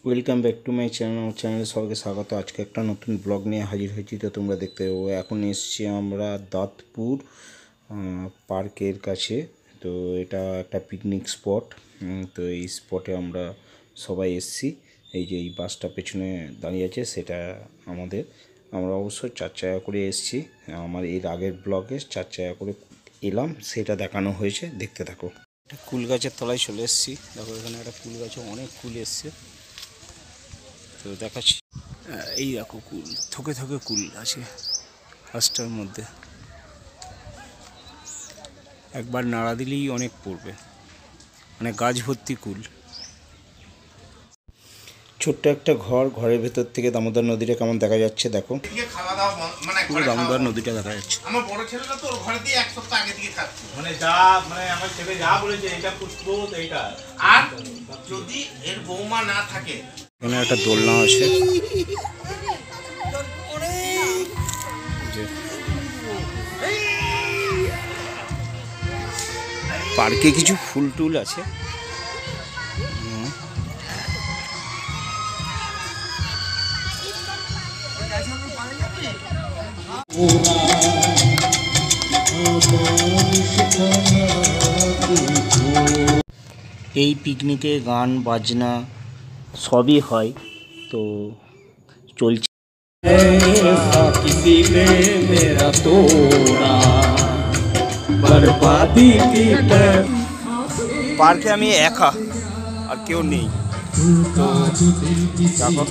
Welcome back to my channel. আমার চ্যানেলে সবাইকে স্বাগত। আজকে একটা নতুন ব্লগ নিয়ে হাজির হয়েছি, তো তোমরা দেখতে পাবো। এখন এসছি আমরা দাঁতপুর পার্কের কাছে। তো এটা একটা পিকনিক স্পট। তো এই স্পটে আমরা সবাই এসছি। এই যে এই বাসটা পেছনে দাঁড়িয়ে আছে সেটা আমরা অবশ্য 4 চাকা করে এসছি। আমার এর আগের ব্লগে 4 চাকা করে এলাম, সেটা দেখানো হয়েছে, দেখতে থাকো। কুল গাছের তলায় চলে এসেছি। দেখো এখানে একটা কুল গাছে অনেক কুল এসছে, তো দেখাচ্ছি। এই দেখো কুল, থকে থকে কুল আছে গাছটার মধ্যে। একবার নাড়া দিলেই অনেক পড়বে, মানে গাছ ভর্তি কুল। ছোট্ট একটা ঘরের ভেতর থেকে দামোদর নদীটা কেমন দেখা যাচ্ছে দেখো। পুরো দামোদর নদীটা দেখা যাচ্ছে। আমার বড় ছেলেটা তো ওর ঘরে দিয়ে এক সপ্তাহ আগে থেকে খাচ্ছে। আমার ছেলে যা বলেছে এটা পুষবো এইটা। আর যদি এর বৌমা না থাকে, এখানে একটা দোলনা আছে। পার্কে কিছু ফুল টুল আছে। এই পিকনিকে গান বাজনা সবই হয়, তো চলছে। পার্কে আমি একা, আর কেউ নেই। তো দেখো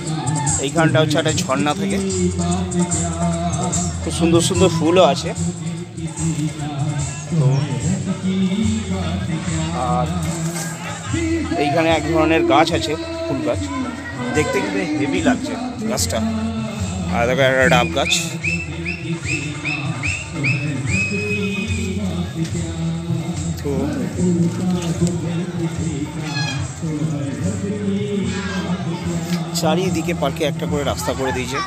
এইখানটা হচ্ছে একটা ঝর্ণা থেকে, খুব সুন্দর সুন্দর ফুলও আছে। তো আর এইখানে এক ধরনের গাছ আছে, ফুল গাছ, দেখতে কিন্তু হেভি লাগছে গাছটা। আর দেখো একটা ডাব গাছ। তো চারিদিকে পার্কে একটা করে রাস্তা করে দিয়েছে।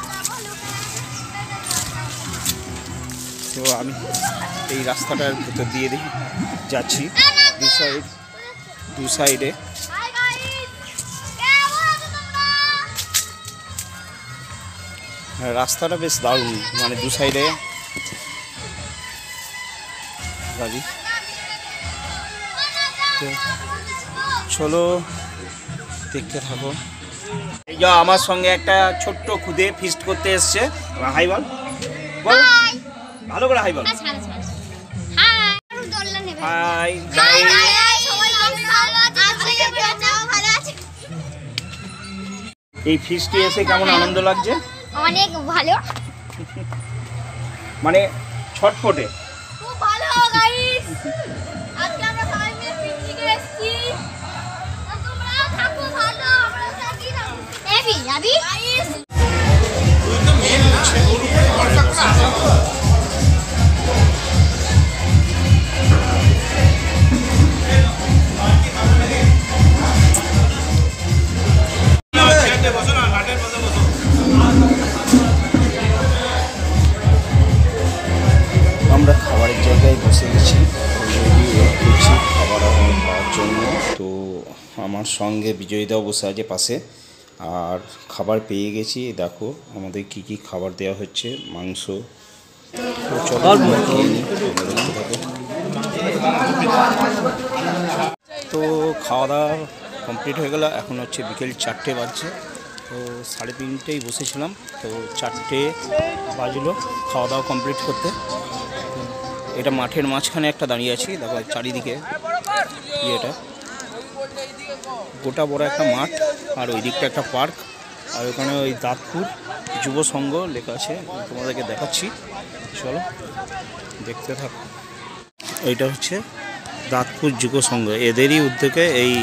তো আমি এই রাস্তাটার ভেতর দিয়ে যাচ্ছি। দু সাইডে রাস্তাটা বেশ দারুণ, মানে দু সাইডে গাড়ি। তো চলো দেখতে থাকো। এই যে আমার সঙ্গে একটা ছোট্ট খুদে ফিস্ট করতে এসছে। হাই বল, বল ভালো করে হাই বল। হাই এই ফিস্টে এসে কেমন আনন্দ লাগছে? অনেক ভালো, মানে ছটফটে। খুব ভালো গাইস। আজকে আমরা সবাই মিলে পিকনিকে এসেছি। তোমরা থাকো ভালো, আমরা থাকি না। এবি যাবি গাইস। তুই তো মেন না, ওর উপরে ভরসা করে আসো। আমরা খাবারের জায়গায় বসে গেছি, খাবার খাওয়ার জন্য। তো আমার সঙ্গে বিজয়ীদাও বসে আছে পাশে, আর খাবার পেয়ে গেছি। দেখো আমাদের কি কি খাবার দেওয়া হচ্ছে। মাংস, তো খাওয়া দাওয়া কমপ্লিট হয়ে গেল। এখন হচ্ছে বিকেল 4টে বাজছে। তো 3:30 বসেছিলাম, তো 4টে বাজলো খাওয়া দাওয়া কমপ্লিট করতে। এটা মাঠের মাঝখানে একটা দাঁড়িয়ে আছি। দেখো চারিদিকে ইয়েটা গোটা বড় একটা মাঠ, আর ওই দিকটা একটা পার্ক, আর ওখানে ওই দাঁতপুর যুব সংঘ লেখা আছে, তোমাদেরকে দেখাচ্ছি। চলো দেখতে থাকো। এইটা হচ্ছে দাঁতপুর যুব সংঘ, এদেরই উদ্যোগে এই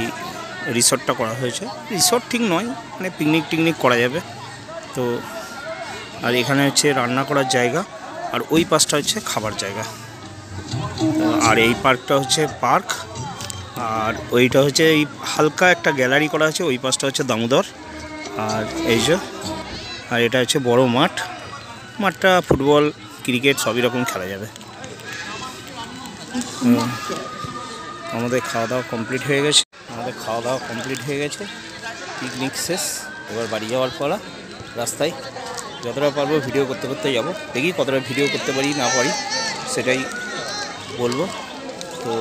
রিসর্টটা করা হয়েছে। রিসর্ট ঠিক নয়, মানে পিকনিক টিকনিক করা যাবে। তো আর এখানে হচ্ছে রান্না করার জায়গা, আর ওই পাশটা হচ্ছে খাবার জায়গা। আর এই পার্কটা হচ্ছে পার্ক, আর ওইটা হচ্ছে এই হালকা একটা গ্যালারি করা আছে। ওই পাশটা হচ্ছে দামোদর, আর এই যে, আর এটা হচ্ছে বড় মাঠটা ফুটবল ক্রিকেট সবই রকম খেলা যাবে। আমাদের খাওয়া দাওয়া কমপ্লিট হয়ে গেছে, পিকনিক শেষ। এবার বাড়ি যাওয়ার পালা। রাস্তায় যতটা পারবো ভিডিও করতে করতে যাব, দেখি কতটা ভিডিও করতে পারি না পারি সেটাই বলবো। তো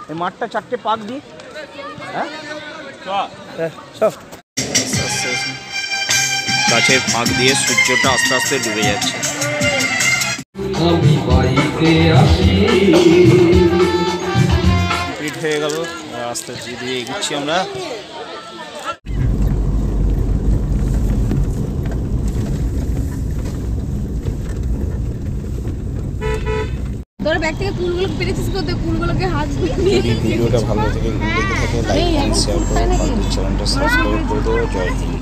এই মাঠটা 4টে পাক দি। হ্যাঁ সব গাছের ফাঁক দিয়ে সূর্যটা আস্তে আস্তে ডুবে যাচ্ছে। কমপ্লিট হয়ে গেল, আস্তে আস্তে দিয়ে এগোচ্ছি আমরা। তোর ব্যাগ থেকে কুলগুলো পেরেছিস করতে, কুলগুলোকে হাত দিয়ে যদি ভিডিওটা ভালো লেগে থাকে লাইক কমেন্ট শেয়ার করো, চ্যানেলটা সাবস্ক্রাইব করে দেবো। জয় হিন্দ।